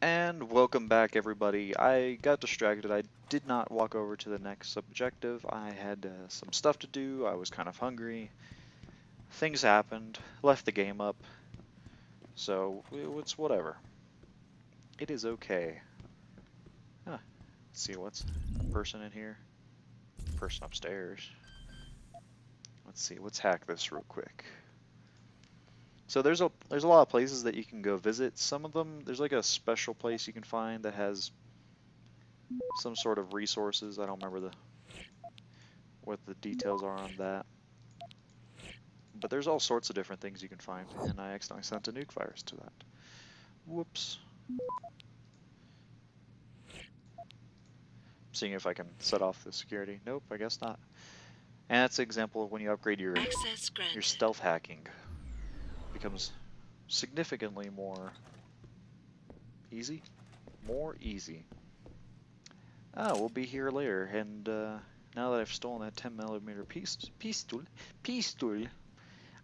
And welcome back, everybody. I got distracted. I did not walk over to the next objective. I had some stuff to do. I was kind of hungry. Things happened. Left the game up. So it's whatever. It is okay. Huh. Let's see what's a person in here. Person upstairs. Let's see. Let's hack this real quick. So there's a lot of places that you can go visit. Some of them there's like a special place you can find that has some sort of resources. I don't remember what the details are on that. But there's all sorts of different things you can find, and I accidentally sent a nuke virus to that. Whoops. Seeing if I can set off the security. Nope, I guess not. And that's an example of when you upgrade your stealth hacking. It becomes significantly more easy. More easy. We'll be here later, and now that I've stolen that 10mm pistol,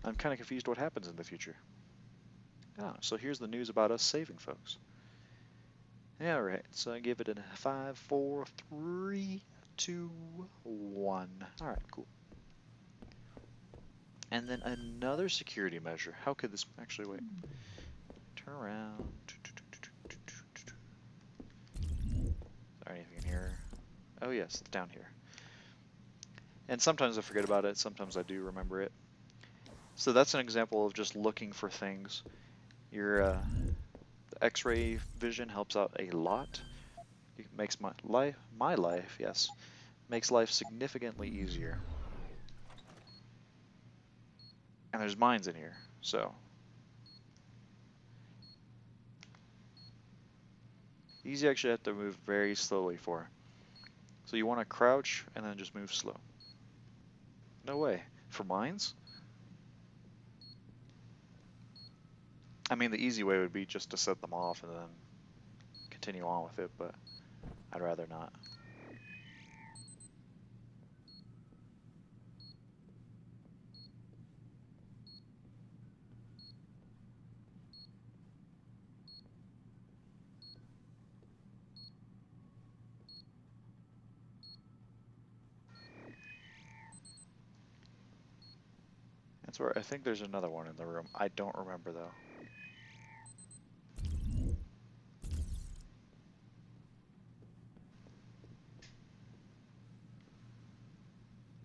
I'm kind of confused what happens in the future. So here's the news about us saving folks. Yeah, right. So I give it a 5, 4, 3, 2, 1. Alright, cool. And then another security measure. How could this actually wait? Turn around. Is there anything in here? Oh yes, it's down here. And sometimes I forget about it, sometimes I do remember it. So that's an example of just looking for things. Your X-ray vision helps out a lot. It makes my life, yes, makes life significantly easier. And there's mines in here, so these you actually have to move very slowly for. So you want to crouch and then just move slow. No way. For mines? I mean, the easy way would be just to set them off and then continue on with it, but I'd rather not. That's where I think there's another one in the room. I don't remember though.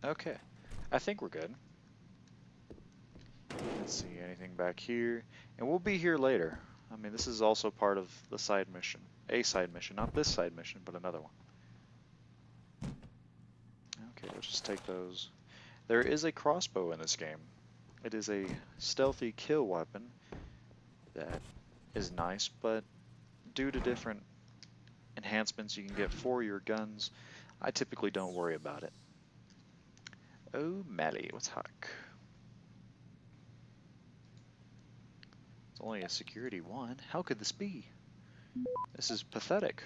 Okay, I think we're good. Let's see, anything back here? And we'll be here later. I mean, this is also part of the side mission. A side mission, not this side mission, but another one. Okay, let's just take those. There is a crossbow in this game. It is a stealthy kill weapon that is nice, but due to different enhancements you can get for your guns, I typically don't worry about it. Oh, Mally, what's huck? It's only a security 1. How could this be? This is pathetic.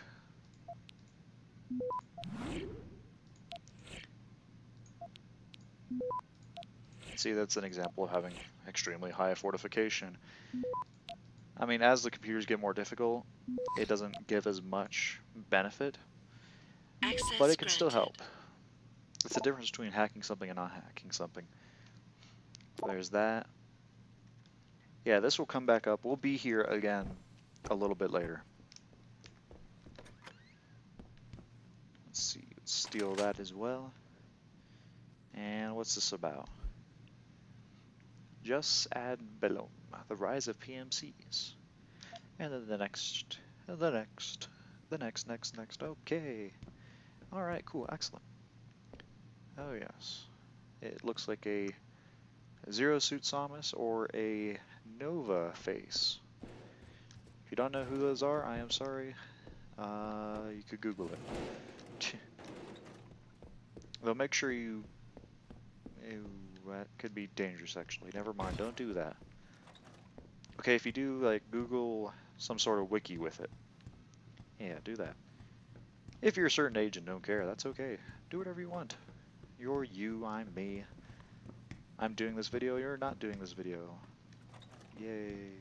See, that's an example of having extremely high fortification. I mean, as the computers get more difficult, it doesn't give as much benefit, but it can still help. It's the difference between hacking something and not hacking something. There's that. Yeah, this will come back up. We'll be here again a little bit later. Let's see, let's steal that as well. And what's this about? Just add below the rise of PMCs. And then the next. Okay. Alright, cool, excellent. Oh yes. It looks like a Zero Suit Samus or a Nova face. If you don't know who those are, I am sorry. You could Google it. Though make sure you... Ew, that could be dangerous actually. Never mind, don't do that. Okay, if you do, like, Google some sort of wiki with it. Yeah, do that. If you're a certain age and don't care, that's okay. Do whatever you want. You're you, I'm me. I'm doing this video, you're not doing this video. Yay.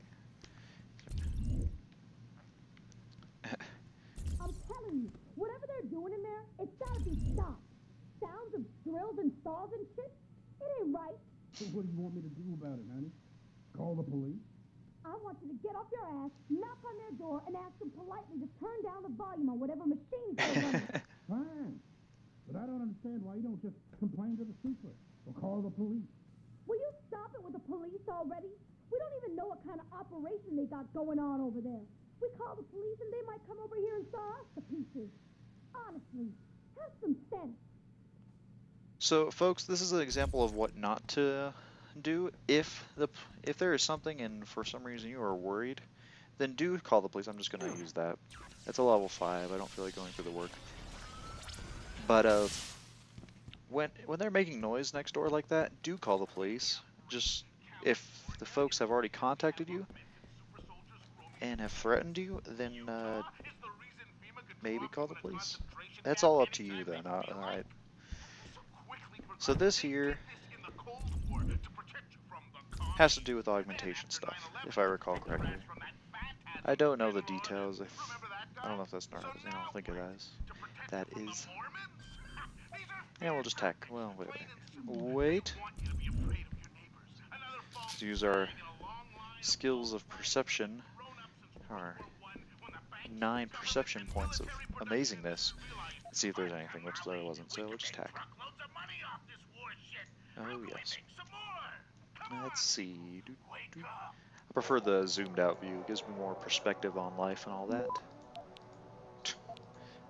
doing in there? It's gotta be stopped. Sounds of drills and saws and shit? It ain't right. So what do you want me to do about it, honey? Call the police? I want you to get off your ass, knock on their door, and ask them politely to turn down the volume on whatever machines they're running. Fine. But I don't understand why you don't just complain to the super or call the police. Will you stop it with the police already? We don't even know what kind of operation they got going on over there. We call the police and they might come over here and saw us to pieces. Honestly, have some sense. So, folks, this is an example of what not to do. If there is something and for some reason you are worried, then do call the police. I'm just going to use that. It's a level 5. I don't feel like going through the work. But when they're making noise next door like that, do call the police. Just if the folks have already contacted you and have threatened you, then maybe call the police. That's all up to you then. Alright. So this here has to do with augmentation stuff, if I recall correctly. I don't know the details. I don't know if that's not. I don't think it is. That is. Yeah, we'll just tack. Well, wait. Let's use our skills of perception. Our 9 perception points of amazingness. Let's see if there's anything, which there wasn't. So we'll just tack. Oh yes. Let's see. I prefer the zoomed out view. It gives me more perspective on life and all that.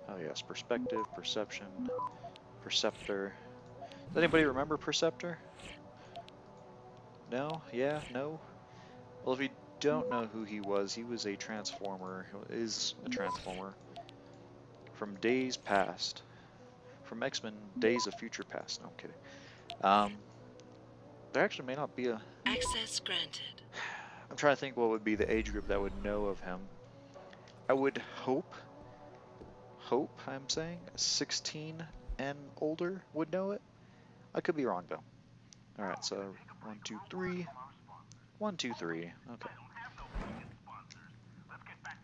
Oh yes, perspective, perception, perceptor. Does anybody remember Perceptor? No? Yeah? No? Well, if you don't know who he was a Transformer, is a Transformer from Days Past. From X-Men Days of Future Past. No, I'm kidding. There actually may not be a... Access granted. I'm trying to think what would be the age group that would know of him. I would hope I'm saying, 16 and older would know it. I could be wrong though. Alright, so 1, 2, 3. 1, 2, 3. Okay.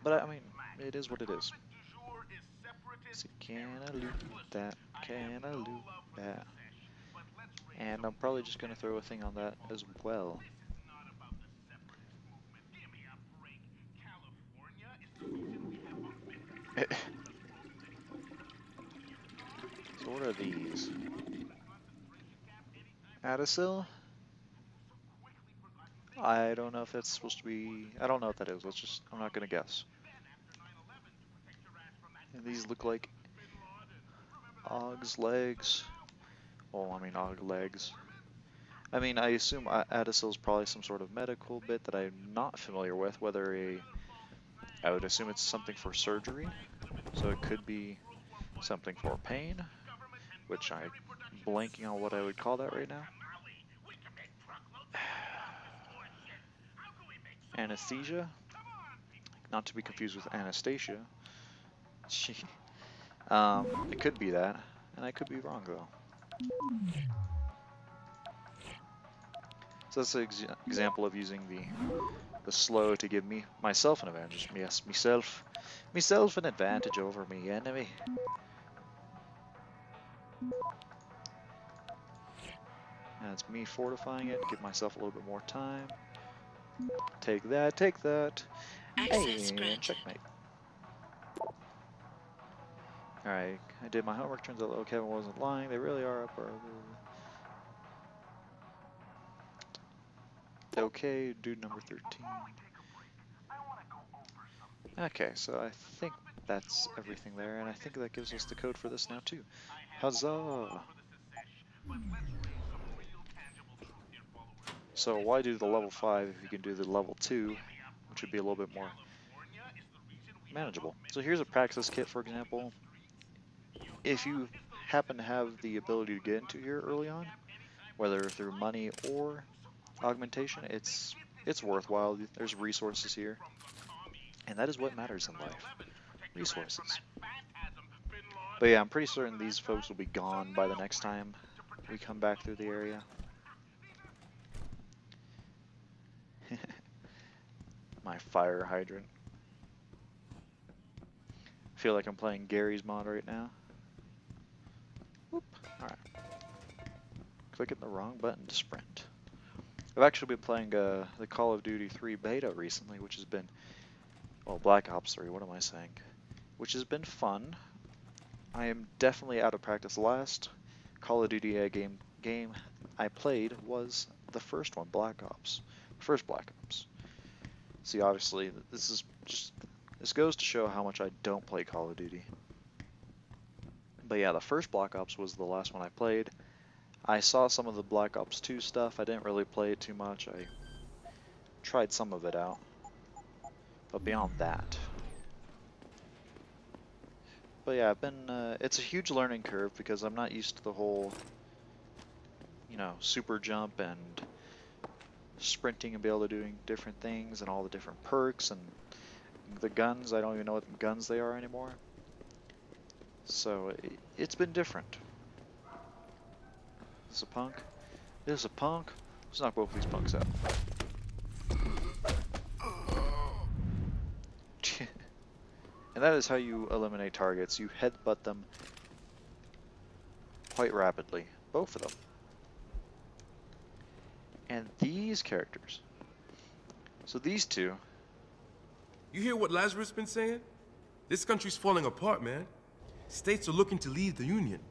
But I mean, it is what it is. So can I loot that? Can I loot that? And I'm probably just going to throw a thing on that as well. So what are these? Adacil? I don't know if that's supposed to be... I don't know what that is. I'm not going to guess. And these look like Aug's legs. Well, I mean Aug legs. I mean, I assume Adacil is probably some sort of medical bit that I'm not familiar with. I would assume it's something for surgery. So it could be something for pain, which I'm blanking on what I would call that right now. Anesthesia, not to be confused with Anastasia. It could be that, and I could be wrong though. So that's an example of using the slow to give myself an advantage. Yes, myself an advantage over me enemy. That's me fortifying it, give myself a little bit more time. Take that, take that. Access Hey, granted. checkmate. Alright, I did my homework. Turns out little Kevin wasn't lying. They really are up. Okay, dude number 13. Okay, so I think that's everything there, and I think that gives us the code for this now too. Huzzah! So why do the level 5 if you can do the level 2, which would be a little bit more manageable. So here's a practice kit, for example. If you happen to have the ability to get into here early on, whether through money or augmentation, it's worthwhile. There's resources here, and that is what matters in life. Resources. But yeah, I'm pretty certain these folks will be gone by the next time we come back through the area. My fire hydrant. I feel like I'm playing Gary's mod right now. clicking the wrong button to sprint. I've actually been playing the Call of Duty 3 beta recently, which has been, well, Black Ops 3, what am I saying? Which has been fun. I am definitely out of practice. Last Call of Duty game I played was the first one, Black Ops. First Black Ops. See, obviously, this goes to show how much I don't play Call of Duty. But yeah, the first Black Ops was the last one I played. I saw some of the Black Ops 2 stuff. I didn't really play it too much. I tried some of it out. But beyond that. But yeah, it's a huge learning curve because I'm not used to the whole, you know, super jump and sprinting and be able to doing different things and all the different perks and the guns. I don't even know what guns they are anymore. So it's been different. Is this a punk? This is a punk? Let's knock both these punks out. And that is how you eliminate targets. You headbutt them quite rapidly. Both of them. And these characters. So these two. You hear what Lazarus been saying? This country's falling apart, man. States are looking to leave the Union.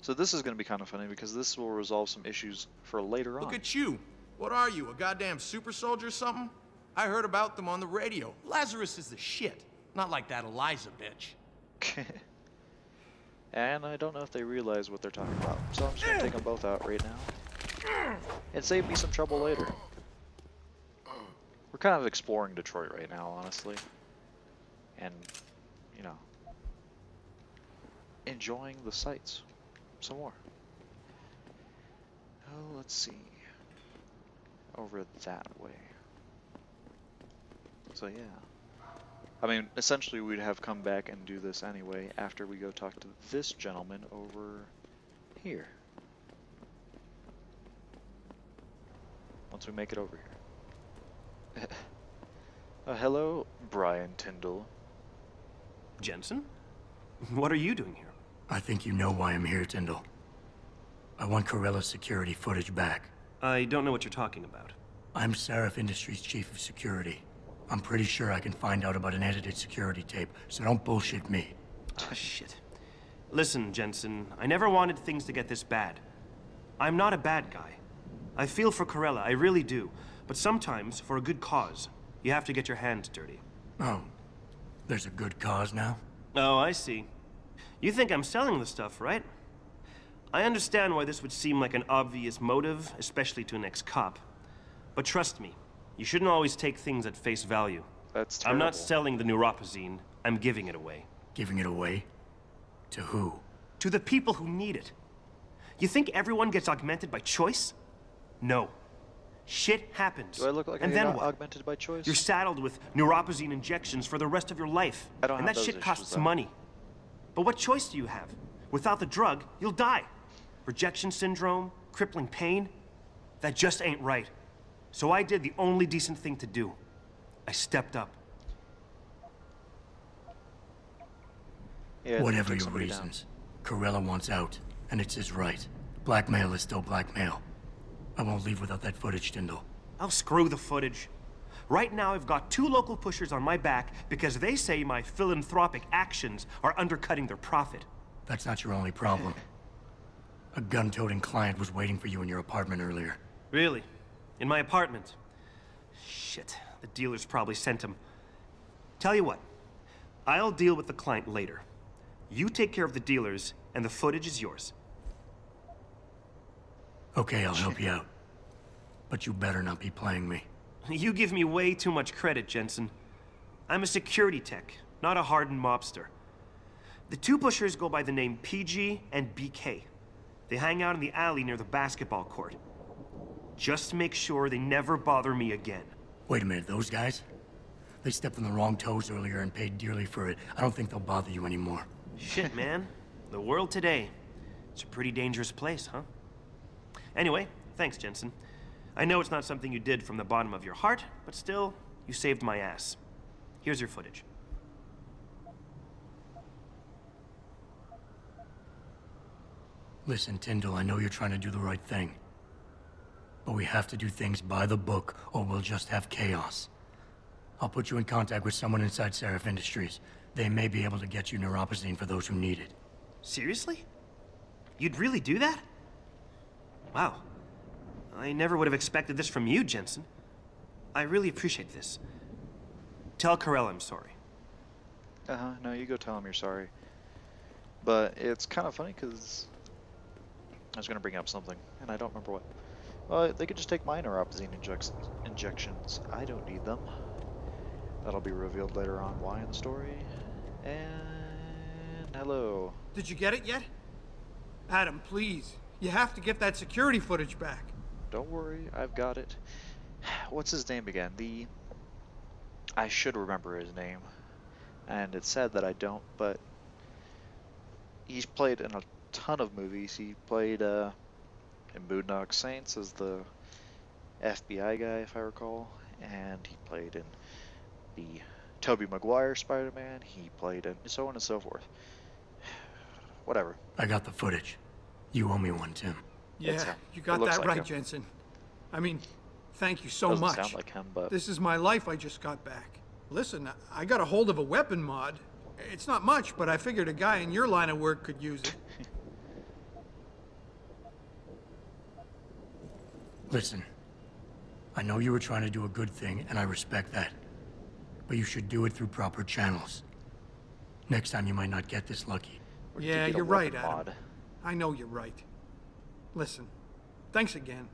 So this is going to be kind of funny because this will resolve some issues for later on. Look at you. What are you, a goddamn super soldier or something? I heard about them on the radio. Lazarus is the shit. Not like that Eliza bitch. And I don't know if they realize what they're talking about. So I'm just going to take them both out right now. And save me some trouble later. We're kind of exploring Detroit right now, honestly. And, you know, enjoying the sights some more. Oh, let's see. Over that way. So yeah. I mean, essentially we'd have come back and do this anyway after we go talk to this gentleman over here. Once we make it over here. Hello, Brian Tyndall. Jensen? What are you doing here? I think you know why I'm here, Tyndall. I want Corella's security footage back. I don't know what you're talking about. I'm Seraph Industries' chief of security. I'm pretty sure I can find out about an edited security tape, so don't bullshit me. Ah, shit. Listen, Jensen, I never wanted things to get this bad. I'm not a bad guy. I feel for Corella, I really do. But sometimes, for a good cause, you have to get your hands dirty. Oh, there's a good cause now? Oh, I see. You think I'm selling the stuff, right? I understand why this would seem like an obvious motive, especially to an ex-cop. But trust me, you shouldn't always take things at face value. That's terrible. I'm not selling the neuropazine, I'm giving it away. Giving it away? To who? To the people who need it. You think everyone gets augmented by choice? No. Shit happens. Do I look like and I then got what? augmented by choice? You're saddled with neuropazine injections for the rest of your life. I don't and have that those shit issues, costs though. money. But what choice do you have? Without the drug, you'll die. Rejection syndrome, crippling pain. That just ain't right. So I did the only decent thing to do. I stepped up. Yeah, Whatever take your somebody reasons, Corella wants out, and it's his right. Blackmail is still blackmail. I won't leave without that footage, Tyndall. I'll screw the footage. Right now, I've got 2 local pushers on my back because they say my philanthropic actions are undercutting their profit. That's not your only problem. A gun-toting client was waiting for you in your apartment earlier. Really? In my apartment? Shit, the dealers probably sent him. Tell you what, I'll deal with the client later. You take care of the dealers, and the footage is yours. Okay, I'll help you out. But you better not be playing me. You give me way too much credit, Jensen. I'm a security tech, not a hardened mobster. The 2 pushers go by the name PG and BK. They hang out in the alley near the basketball court. Just make sure they never bother me again. Wait a minute, those guys? They stepped on the wrong toes earlier and paid dearly for it. I don't think they'll bother you anymore. Shit, man. The world today. It's a pretty dangerous place, huh? Anyway, thanks, Jensen. I know it's not something you did from the bottom of your heart, but still, you saved my ass. Here's your footage. Listen, Tyndall, I know you're trying to do the right thing. But we have to do things by the book, or we'll just have chaos. I'll put you in contact with someone inside Seraph Industries. They may be able to get you neuropozyne for those who need it. Seriously? You'd really do that? Wow. I never would have expected this from you, Jensen. I really appreciate this. Tell Carell I'm sorry. No, you go tell him you're sorry. But it's kind of funny because I was going to bring up something, and I don't remember what. Well, they could just take my neuropozyne injections. I don't need them. That'll be revealed later on why in the story. And hello. Did you get it yet? Adam, please. You have to get that security footage back. Don't worry, I've got it. What's his name again? I should remember his name. And it's sad that I don't, but he's played in a ton of movies. He played in Boondock Saints as the FBI guy, if I recall. And he played in the Tobey Maguire Spider-Man. He played in so on and so forth. Whatever. I got the footage. You owe me one, Tim. Yeah, you got that right, Jensen. I mean, thank you so much. Doesn't sound like him, but this is my life I just got back. Listen, I got a hold of a weapon mod. It's not much, but I figured a guy in your line of work could use it. Listen, I know you were trying to do a good thing, and I respect that. But you should do it through proper channels. Next time you might not get this lucky. Yeah, you're right, Adam. I know you're right. Listen, thanks again.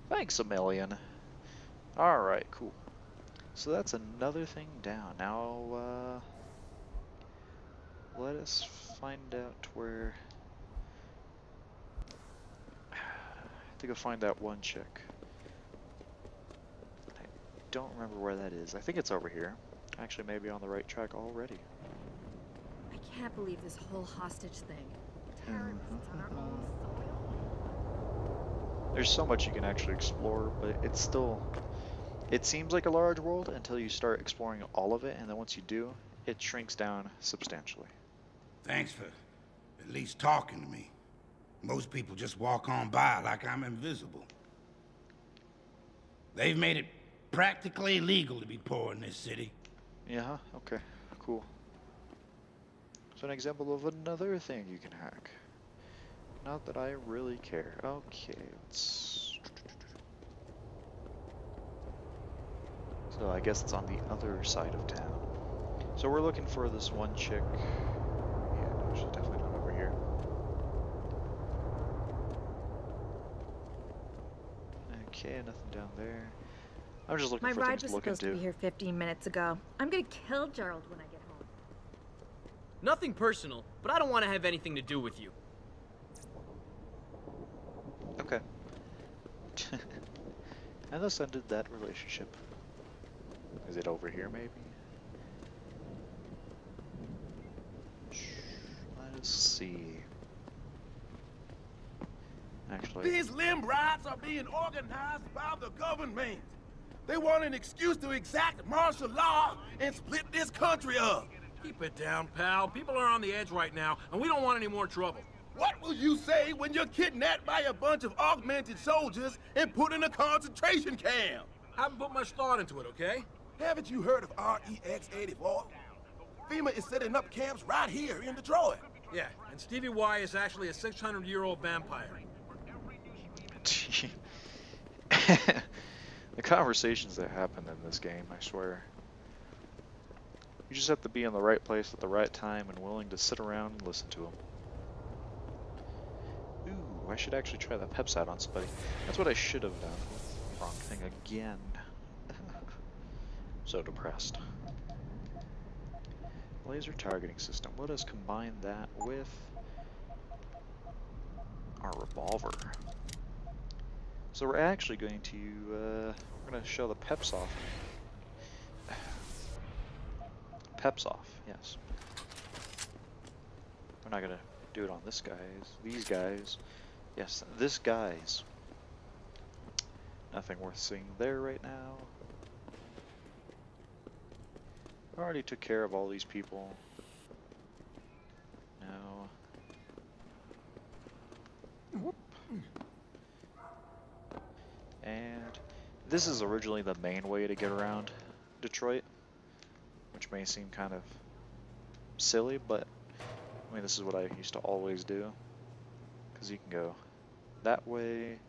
Thanks a million. Alright, cool. So that's another thing down. Now, let us find out where... I think I'll find that one chick. I don't remember where that is. I think it's over here. Actually, maybe on the right track already. I can't believe this whole hostage thing. Terrorists on our own soil. There's so much you can actually explore, but it's still... It seems like a large world until you start exploring all of it, and then once you do, it shrinks down substantially. Thanks for at least talking to me. Most people just walk on by like I'm invisible. They've made it practically illegal to be poor in this city. Yeah, okay, cool. So an example of another thing you can hack. Not that I really care. Okay, let's... So I guess it's on the other side of town. So we're looking for this one chick. Yeah, no, she's definitely not over here. Okay, nothing down there. I'm just looking My for ride things was to look supposed to into. be here 15 minutes ago. I'm gonna kill Gerald when I get home. Nothing personal, but I don't want to have anything to do with you. Okay. And thus ended that relationship. Is it over here, maybe? Let us see. Actually... These limb riots are being organized by the government. They want an excuse to exact martial law and split this country up. Keep it down, pal. People are on the edge right now, and we don't want any more trouble. What will you say when you're kidnapped by a bunch of augmented soldiers and put in a concentration camp? I haven't put much thought into it, okay? Haven't you heard of REX-84? FEMA is setting up camps right here in Detroit. Yeah, and Stevie Y is actually a 600-year-old vampire. The conversations that happen in this game, I swear. You just have to be in the right place at the right time and willing to sit around and listen to them. Ooh, I should actually try that Peps out on somebody. That's what I should have done. Wrong thing again. So depressed. Laser targeting system. Let us combine that with our revolver. So we're actually going to we're going to show the Peps off. Peps off, yes. We're not going to do it on this guys. These guys. Yes, this guy's. Nothing worth seeing there right now. I already took care of all these people. Now, This is originally the main way to get around Detroit, which may seem kind of silly, but I mean, this is what I used to always do, because you can go that way,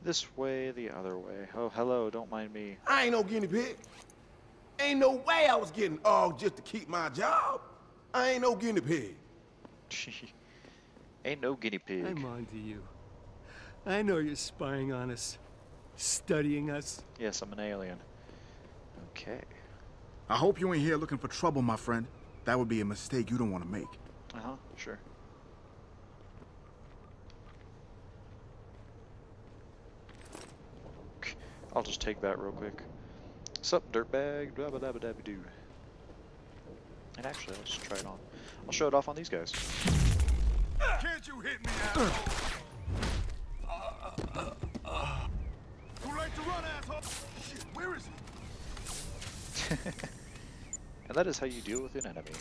this way, the other way. Oh, hello, don't mind me. I ain't no guinea pig. Ain't no way I was getting ogged just to keep my job. I ain't no guinea pig. Ain't no guinea pig. I'm on to you. I know you're spying on us, studying us. Yes, I'm an alien. Okay. I hope you ain't here looking for trouble, my friend. That would be a mistake you don't want to make. Uh-huh, sure. I'll just take that real quick. Sup, dirtbag? Blah, blah, blah, blah, doo. And actually, let's try it on. I'll show it off on these guys. Can't you hit me, asshole? Too late to run, asshole. Shit, where is he? And that is how you deal with an enemy.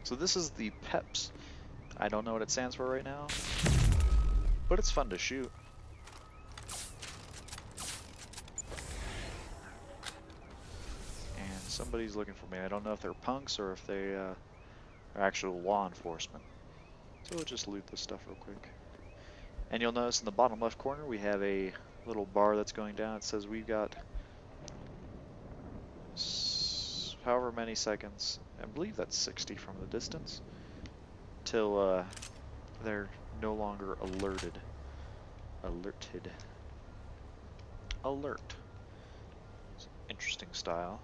So this is the PEPS. I don't know what it stands for right now, but it's fun to shoot. And somebody's looking for me. I don't know if they're punks or if they are actual law enforcement. So we'll just loot this stuff real quick. And you'll notice in the bottom left corner we have a little bar that's going down. It says we've got however many seconds, I believe that's 60 from the distance, till they're no longer alerted. Alert. It's an interesting style.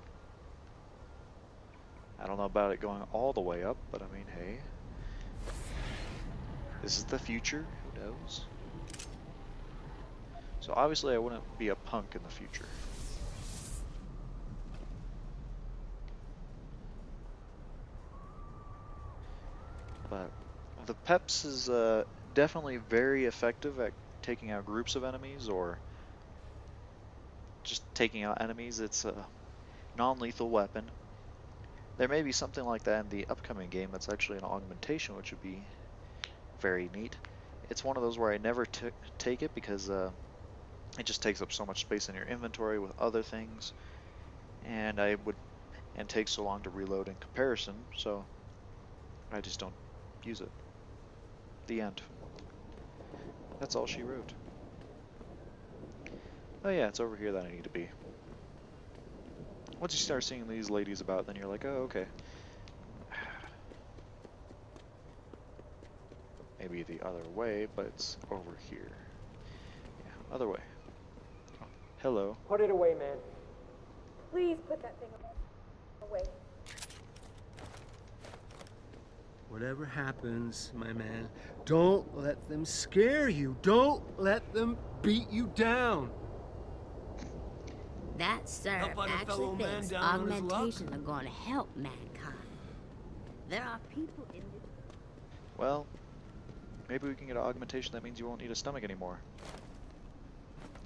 I don't know about it going all the way up, but I mean, hey. This is the future, who knows? So obviously I wouldn't be a punk in the future. But the PEPS is definitely very effective at taking out groups of enemies or just taking out enemies. It's a non-lethal weapon. There may be something like that in the upcoming game that's actually an augmentation, which would be very neat. It's one of those where I never take it because it just takes up so much space in your inventory with other things, and takes so long to reload in comparison, so I just don't use it. The end. That's all she wrote. Oh yeah, it's over here that I need to be. Once you start seeing these ladies about, then you're like, oh, okay. Maybe the other way, but it's over here. Yeah, other way. Oh, hello. Put it away, man. Please put that thing away. Whatever happens, my man, don't let them scare you. Don't let them beat you down. That, sir, Help out a fellow actually man thinks down on his luck. augmentations are going to help mankind. There are people in this... Well, maybe we can get an augmentation that means you won't need a stomach anymore.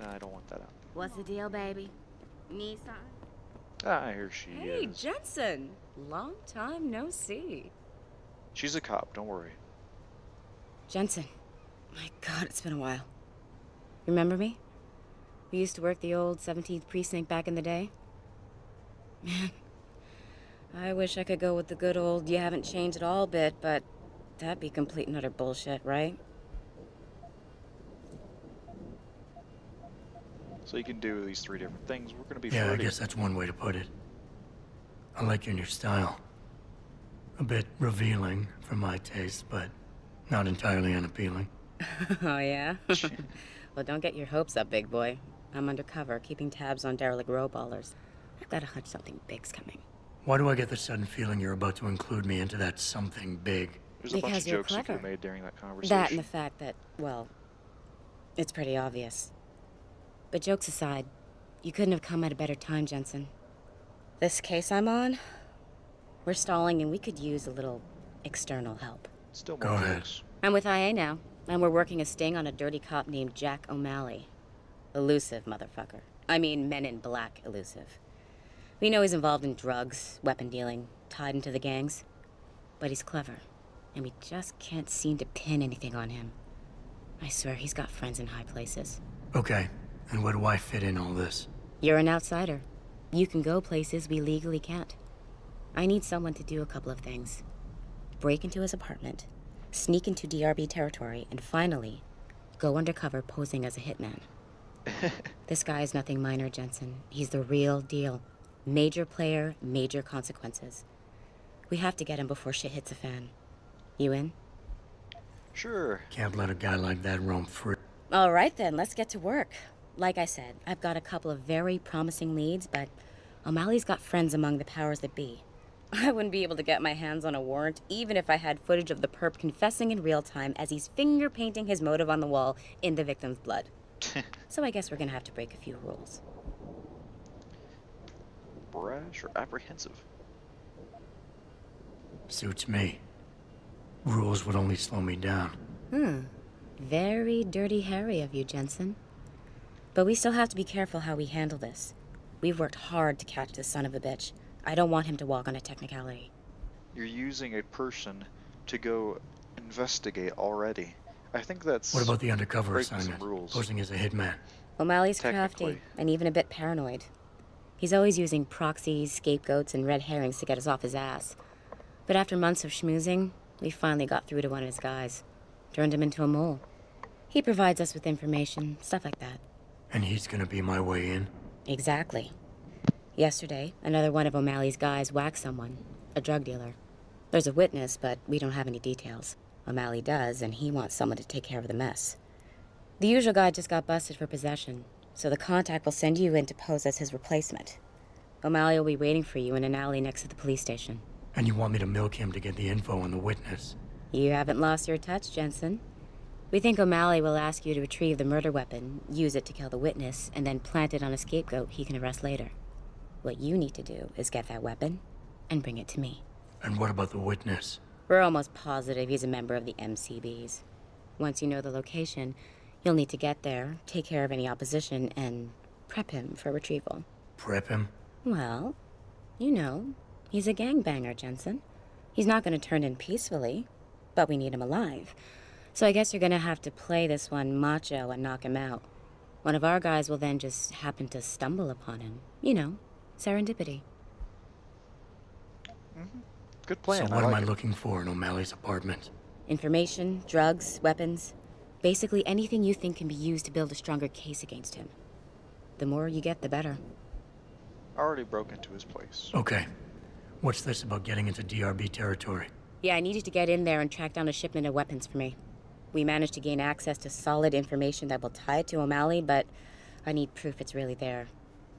Nah, I don't want that out. What's the deal, baby? Need something? Ah, here she Hey, is. Jensen. Long time no see. She's a cop, don't worry. Jensen. My God, it's been a while. Remember me? We used to work the old 17th precinct back in the day. Man, I wish I could go with the good old you haven't changed at all bit, but that'd be complete and utter bullshit, right? So you can do these 3 different things. We're gonna be Yeah, I flirty. guess that's one way to put it. I like your new style. A bit revealing for my taste, but not entirely unappealing. Oh, yeah? Well, don't get your hopes up, big boy. I'm undercover, keeping tabs on derelict row-ballers. I've got a hunch something big's coming. Why do I get the sudden feeling you're about to include me into that something big? There's a bunch Because of you're jokes you could clever. have made during that conversation. That and the fact that, well, it's pretty obvious. But jokes aside, you couldn't have come at a better time, Jensen. This case I'm on, we're stalling and we could use a little external help. Still Go ahead. I'm with IA now, and we're working a sting on a dirty cop named Jack O'Malley. Elusive motherfucker. I mean, Men in Black elusive. We know he's involved in drugs, weapon dealing, tied into the gangs. But he's clever, and we just can't seem to pin anything on him. I swear he's got friends in high places. Okay, And where do I fit in all this? You're an outsider. You can go places we legally can't. I need someone to do a couple of things. Break into his apartment, sneak into DRB territory, and finally, go undercover posing as a hitman. This guy is nothing minor, Jensen. He's the real deal. Major player, major consequences. We have to get him before shit hits the fan. You in? Sure. Can't let a guy like that roam free. All right then, let's get to work. Like I said, I've got a couple of very promising leads, but O'Malley's got friends among the powers that be. I wouldn't be able to get my hands on a warrant, even if I had footage of the perp confessing in real time as he's finger painting his motive on the wall in the victim's blood. So I guess we're gonna have to break a few rules. Brash or apprehensive? Suits me. Rules would only slow me down. Very Dirty Harry of you, Jensen. But we still have to be careful how we handle this. We've worked hard to catch this son of a bitch. I don't want him to walk on a technicality. You're using a person to go investigate already. I think that's... What about the undercover breaking assignment? some rules. Posing as a hitman. O'Malley's crafty, and even a bit paranoid. He's always using proxies, scapegoats, and red herrings to get us off his ass. But after months of schmoozing, we finally got through to one of his guys. Turned him into a mole. He provides us with information, stuff like that. And he's gonna be my way in? Exactly. Yesterday, another one of O'Malley's guys whacked someone, a drug dealer. There's a witness, but we don't have any details. O'Malley does, and he wants someone to take care of the mess. The usual guy just got busted for possession, so the contact will send you in to pose as his replacement. O'Malley will be waiting for you in an alley next to the police station. And you want me to milk him to get the info on the witness? You haven't lost your touch, Jensen. We think O'Malley will ask you to retrieve the murder weapon, use it to kill the witness, and then plant it on a scapegoat he can arrest later. What you need to do is get that weapon and bring it to me. And what about the witness? We're almost positive he's a member of the MCBs. Once you know the location, you'll need to get there, take care of any opposition, and prep him for retrieval. Prep him? Well, you know, he's a gangbanger, Jensen. He's not going to turn in peacefully, but we need him alive. So I guess you're going to have to play this one macho and knock him out. One of our guys will then just happen to stumble upon him. You know, serendipity. Good plan. So what am I looking for in O'Malley's apartment? Information, drugs, weapons. Basically anything you think can be used to build a stronger case against him. The more you get, the better. I already broke into his place. Okay. What's this about getting into DRB territory? Yeah, I need you to get in there and track down a shipment of weapons for me. We managed to gain access to solid information that will tie it to O'Malley, but I need proof it's really there.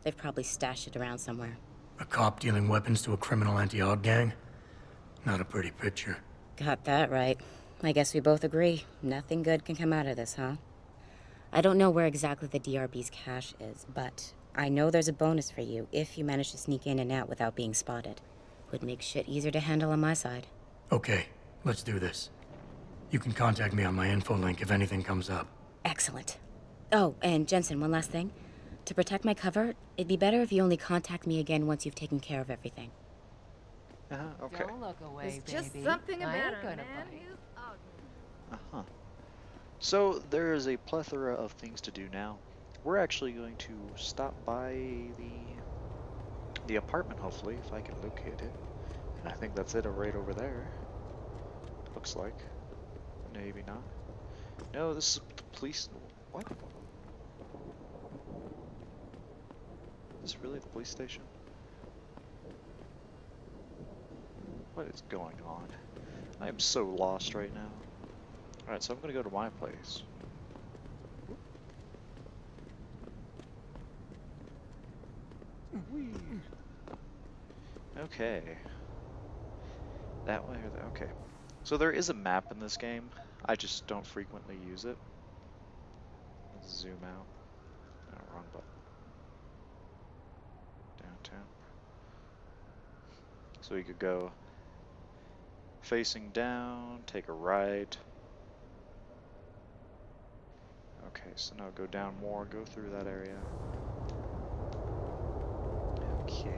They've probably stashed it around somewhere. A cop dealing weapons to a criminal anti-aug gang? Not a pretty picture. Got that right. I guess we both agree. Nothing good can come out of this, huh? I don't know where exactly the DRB's cache is, but I know there's a bonus for you if you manage to sneak in and out without being spotted. Would make shit easier to handle on my side. Okay, let's do this. You can contact me on my info link if anything comes up. Excellent. Oh, and Jensen, one last thing. To protect my it'd be better if you only contact me again once you've taken care of everything. Okay. Don't look away, There's just baby. something I about ain't a gonna man bite. who's ugly. So there is a plethora of things to do now. We're actually going to stop by the apartment, hopefully, if I can locate it. And I think that's it right over there. Looks like. Maybe not. No, this is the police. What? Is this really the police station? What is going on? I am so lost right now. Alright, so I'm gonna go to my place. Okay. That way or that? Okay. So there is a map in this game. I just don't frequently use it. Let's zoom out. No, wrong button. Downtown. So we could go facing down, take a right. Okay, so now go down more, go through that area. Okay.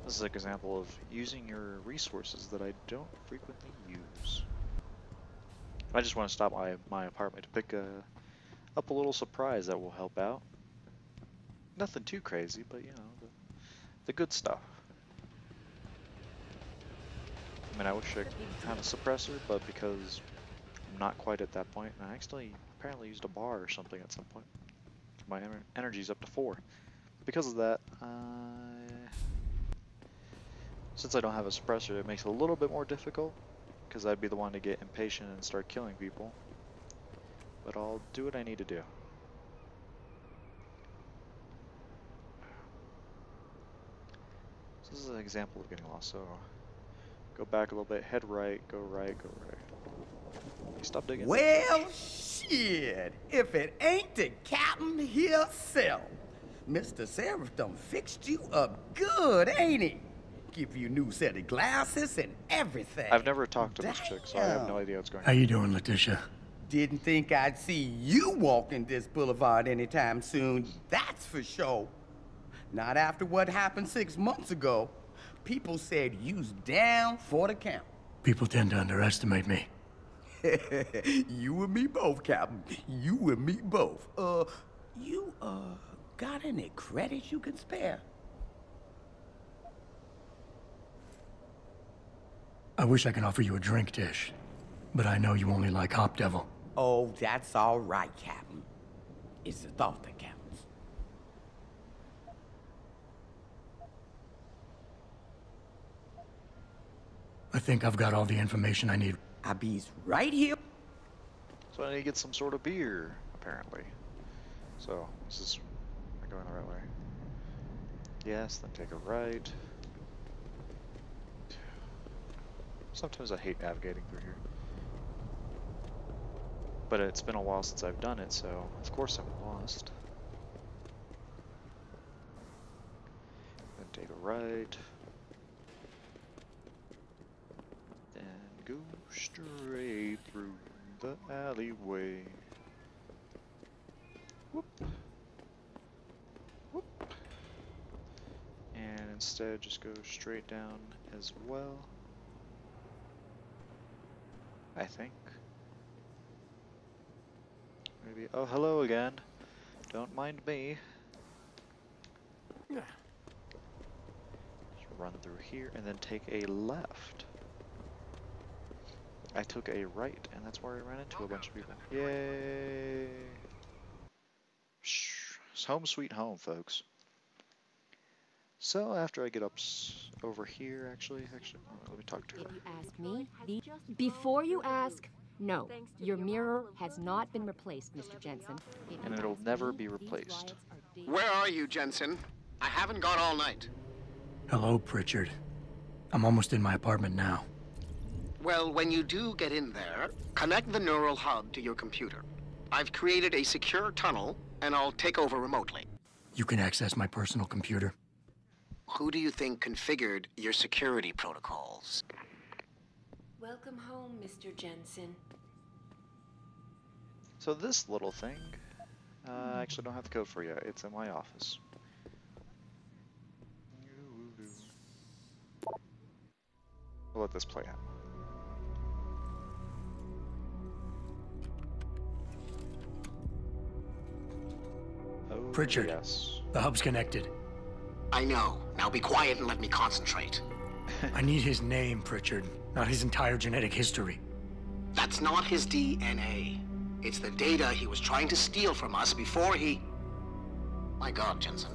This is an example of using your resources that I don't frequently use. I just want to stop by my apartment to pick up a little surprise that will help out. Nothing too crazy, but you know, the good stuff. I mean, I wish I had a suppressor, but because I'm not quite at that point, and I actually apparently used a bar or something at some point. My energy's up to 4. Because of that, since I don't have a suppressor, it makes it a little bit more difficult, because I'd be the one to get impatient and start killing people. But I'll do what I need to do. So this is an example of getting lost, so go back a little bit, head right, go right, go right. Hey, stop digging. Well, shit, if it ain't the captain himself. Mr. Seraph done fixed you up good, ain't he? Give you a new set of glasses and everything. I've never talked to this chick, so I have no idea what's going on. How you doing, Letitia? Didn't think I'd see you walking this boulevard anytime soon, that's for sure. Not after what happened 6 months ago. People said you's down for the count. People tend to underestimate me. You and me both, Captain. You and me both. You, got any credits you can spare? I wish I could offer you a drink, Tish, but I know you only like Hop Devil. Oh, that's all right, Captain. It's the thought that counts. I think I've got all the information I need. I be's right here. So I need to get some sort of beer, apparently. So, this is... am I going the right way? Yes, then take a right. Sometimes I hate navigating through here. But it's been a while since I've done it, so of course I'm lost. Then take a right. Then go straight through the alleyway. Whoop. Whoop. And instead just go straight down as well. I think. Maybe. Oh, hello again. Don't mind me. Just run through here and then take a left. I took a right, and that's where I ran into a bunch of people. Yay! It's home sweet home, folks. So after I get up over here, actually, let me talk to her. If you ask me, before you ask, no, your mirror has not been replaced, Mr. Jensen. And it'll never be replaced. Where are you, Jensen? I haven't gone all night. Hello, Pritchard. I'm almost in my apartment now. Well, when you do get in there, connect the neural hub to your computer. I've created a secure tunnel, and I'll take over remotely. You can access my personal computer. Who do you think configured your security protocols? Welcome home, Mr. Jensen. So this little thing, I actually don't have the code for yet. It's in my office. We'll let this play out. Oh, Pritchard, yes. The hub's connected. I know. Now be quiet and let me concentrate. I need his name, Pritchard, not his entire genetic history. That's not his DNA. It's the data he was trying to steal from us before he... My God, Jensen.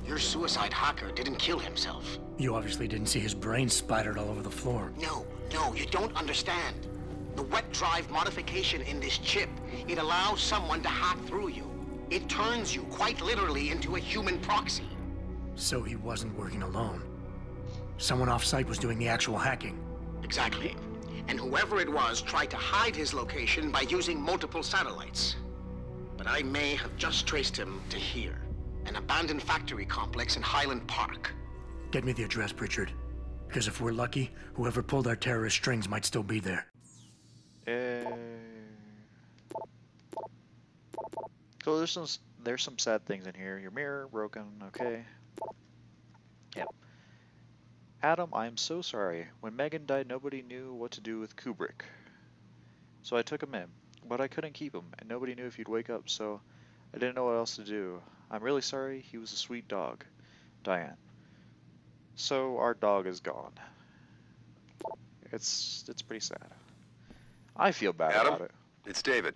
Your suicide hacker didn't kill himself. You obviously didn't see his brain splattered all over the floor. No, you don't understand. The wet drive modification in this chip, it allows someone to hack through you. It turns you quite literally into a human proxy. So he wasn't working alone. Someone off-site was doing the actual hacking. Exactly. And whoever it was tried to hide his location by using multiple satellites. But I may have just traced him to here. An abandoned factory complex in Highland Park. Get me the address, Pritchard. Because if we're lucky, whoever pulled our terrorist strings might still be there. So there's some sad things in here. Your mirror broken, okay. Yep. Adam, I'm so sorry. When Megan died, nobody knew what to do with Kubrick. So I took him in. but I couldn't keep him, and nobody knew if he'd wake up, so I didn't know what else to do. I'm really sorry, he was a sweet dog. Diane. So our dog is gone. It's pretty sad. I feel bad about it. It's David.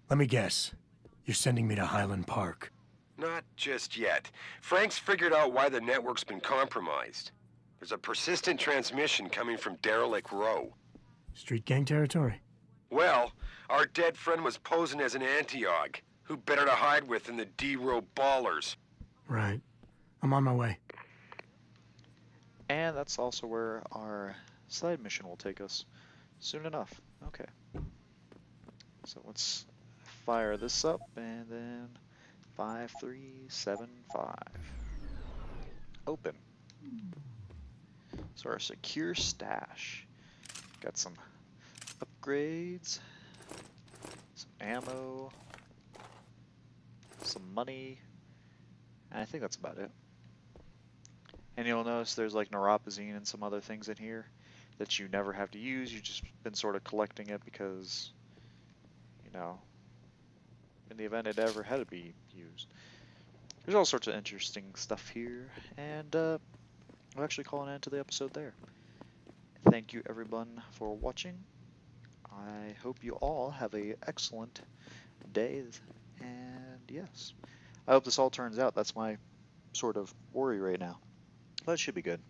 Let me guess. You're sending me to Highland Park. Not just yet. Frank's figured out why the network's been compromised. There's a persistent transmission coming from Derelict Row. Street gang territory? Well, our dead friend was posing as an anti-aug. Who better to hide with than the D-Row ballers? Right. I'm on my way. And that's also where our side mission will take us soon enough. Okay. So let's fire this up and then 5375. Open. So our secure stash. Got some upgrades, some ammo, some money, and I think that's about it. And you'll notice there's like neuropazine and some other things in here that you never have to use. You've just been sort of collecting it because, you know, in the event it ever had to be used. There's all sorts of interesting stuff here, and I'll actually call an end to the episode there. Thank you everyone for watching. I hope you all have an excellent day, and yes, I hope this all turns out. That's my sort of worry right now. But it should be good.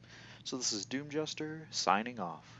So this is Doomjuster signing off.